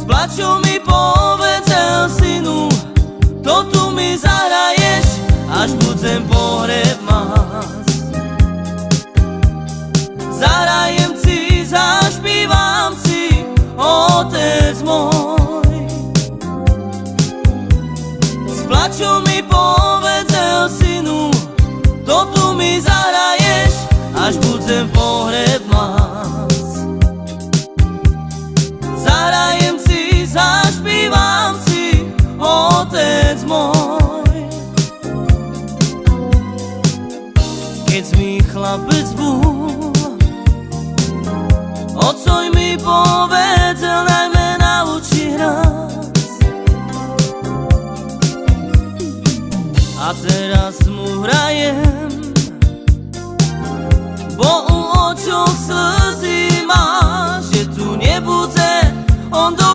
S plačou mi povedal synu, to tu mi zahraješ, až budem pohreb mať. Zahrajem si, zašpívam si, otec môj. S plačou mi povedal synu, to tu mi zahraješ, až budem pohreb mať. Zahrajem si, zašpívam si, otec môj. Keď mi chlapec bol, otcoj mi povedal, najmä nauči hrať. A teraz mu hrajem, bo u očok slzy má, že tu nebude on do